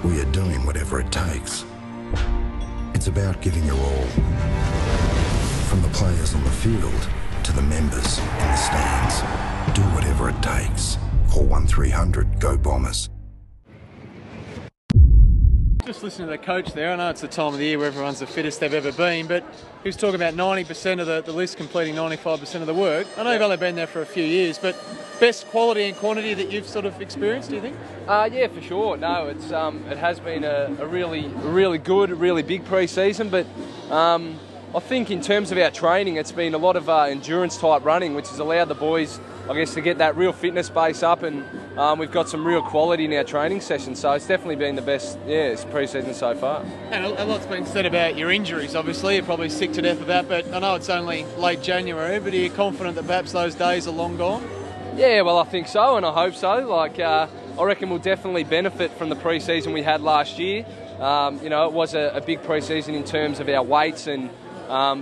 we are doing whatever it takes. It's about giving your all. From the players on the field to the members in the stands. Do whatever it takes. Call 1300 GO Bombers. Just listening to the coach there, I know it's the time of the year where everyone's the fittest they've ever been, but he was talking about 90% of the list completing 95% of the work. I know you've only been there for a few years, but best quality and quantity that you've sort of experienced, do you think? Yeah, for sure. No, it has been a really good, really big pre-season, but I think in terms of our training, it's been a lot of endurance type running, which has allowed the boys, I guess, to get that real fitness base up, and we've got some real quality in our training sessions. So it's definitely been the best, pre-season so far. And a lot's been said about your injuries. Obviously, you're probably sick to death of that, but I know it's only late January. But are you confident that perhaps those days are long gone? Yeah, well, I think so, and I hope so. I reckon we'll definitely benefit from the pre-season we had last year. It was a big pre-season in terms of our weights and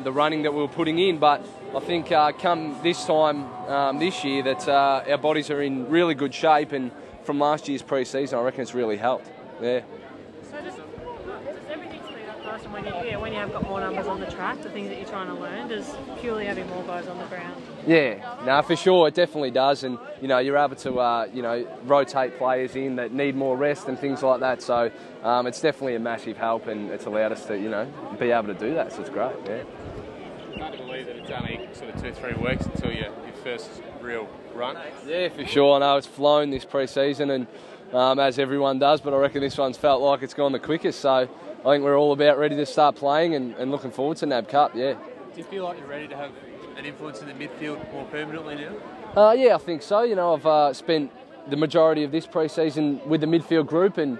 the running that we were putting in, but I think come this time this year that our bodies are in really good shape, and from last year's pre-season I reckon it's really helped. Yeah. So does everything speed up faster when you have got more numbers on the track, the things that you're trying to learn, does purely having more guys on the ground? Yeah, no, for sure, it definitely does, and you're able to rotate players in that need more rest and things like that. So it's definitely a massive help, and it's allowed us to be able to do that. So it's great. Yeah. Hard to believe that it's only sort of 2-3 weeks until your first real run. Yeah, for sure. I know it's flown this pre-season, and as everyone does, but I reckon this one's felt like it's gone the quickest. So I think we're all about ready to start playing and looking forward to NAB Cup. Yeah. Do you feel like you're ready to have an influence in the midfield more permanently now? Yeah, I think so. I've spent the majority of this pre-season with the midfield group and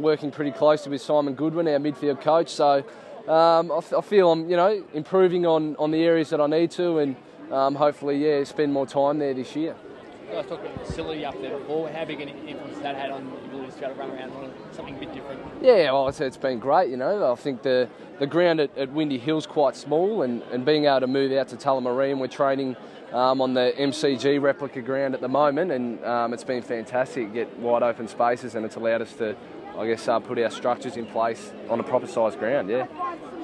working pretty closely with Simon Goodwin, our midfield coach. So I feel I'm, improving on the areas that I need to, and hopefully, spend more time there this year. You guys talked about the facility up there before. How big an influence has that had on your ability to be able to run around on something a bit different? Yeah, well, it's been great. I think the ground at Windy Hill's quite small, and being able to move out to Tullamarine, we're training on the MCG replica ground at the moment, and it's been fantastic to get wide open spaces, and it's allowed us to, put our structures in place on a proper sized ground. Yeah.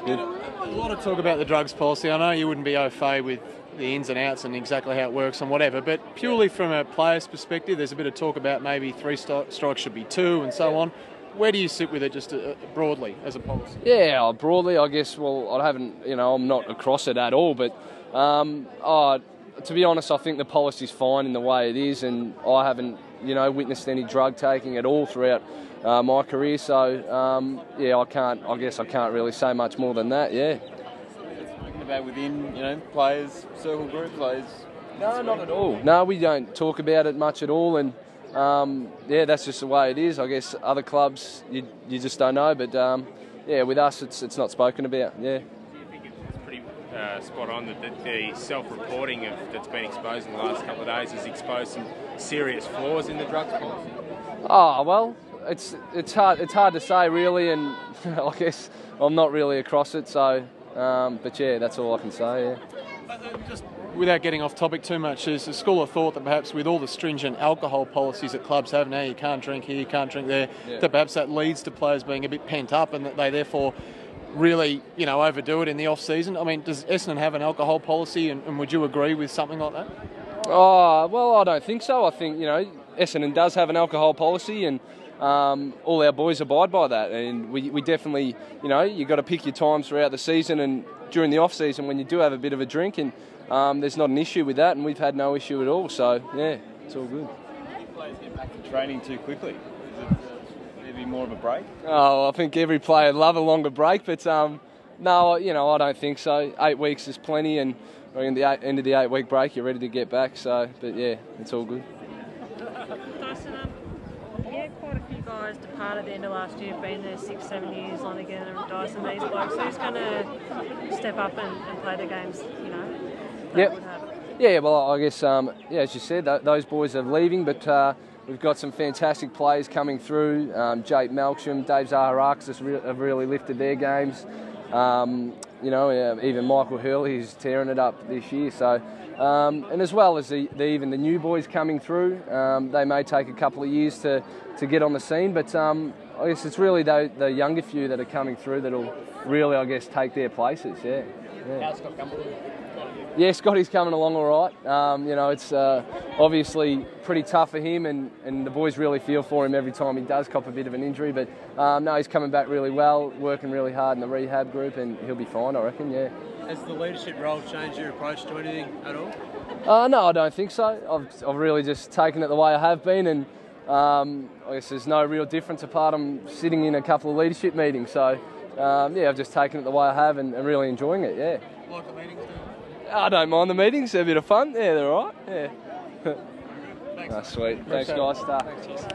Good. A lot of talk about the drugs policy. I know you wouldn't be au fait with the ins and outs and exactly how it works and whatever, but purely from a player's perspective, there's a bit of talk about maybe 3 strikes should be 2 and so on. Where do you sit with it, just broadly as a policy? Yeah, broadly, I guess. Well, I haven't, I'm not across it at all, but to be honest, I think the policy's fine in the way it is, and I haven't, witnessed any drug taking at all throughout my career. So I can't really say much more than that. Yeah. About within, players, circle group players? No, not at all. No, we don't talk about it much at all, and that's just the way it is. I guess other clubs you just don't know, but with us it's not spoken about. Yeah. Do you think it's pretty spot on that the self-reporting that's been exposed in the last couple of days has exposed some serious flaws in the drugs policy? Oh well, it's hard to say really, and I guess I'm not really across it, so. But yeah, that's all I can say. Yeah. Just without getting off topic too much, there's a school of thought that perhaps with all the stringent alcohol policies that clubs have now, you can't drink here, you can't drink there, that perhaps that leads to players being a bit pent up, and that they therefore really, overdo it in the off season. I mean, does Essendon have an alcohol policy, and would you agree with something like that? Oh well, I don't think so. I think Essendon does have an alcohol policy, and all our boys abide by that, and we definitely, you've got to pick your times throughout the season and during the off-season when you do have a bit of a drink, and there's not an issue with that, and we've had no issue at all, so yeah, it's all good. Do players get back to training too quickly? Is it maybe more of a break? Oh, I think every player would love a longer break, but no, I don't think so. 8 weeks is plenty, and at the end of the 8-week break, you're ready to get back, so, but yeah, it's all good. Dyson, quite a few guys departed at the end of last year, been there 6-7 years on together at Dyson. These blokes, who's going to step up and play the games, Yep. Yeah, well, I guess, as you said, those boys are leaving, but we've got some fantastic players coming through. Jake Melksham, Dave Zaharakis have really lifted their games. You know, even Michael Hurley's tearing it up this year. So, and as well as even the new boys coming through, they may take a couple of years to get on the scene, but I guess it's really the younger few that are coming through that'll really, I guess, take their places. Yeah. How's Scott Campbell? Yeah, Scotty's coming along all right. You know, it's obviously pretty tough for him, and the boys really feel for him every time he does cop a bit of an injury. But no, he's coming back really well, working really hard in the rehab group, and he'll be fine, I reckon. Yeah. Has the leadership role changed your approach to anything at all? No, I don't think so. I've really just taken it the way I have been, and I guess there's no real difference apart from sitting in a couple of leadership meetings. So yeah, I've just taken it the way I have and really enjoying it. Yeah. Like the meetings do? I don't mind the meetings. They're a bit of fun. Yeah, they're all right. Yeah. Thanks. Sweet. Thanks, guys.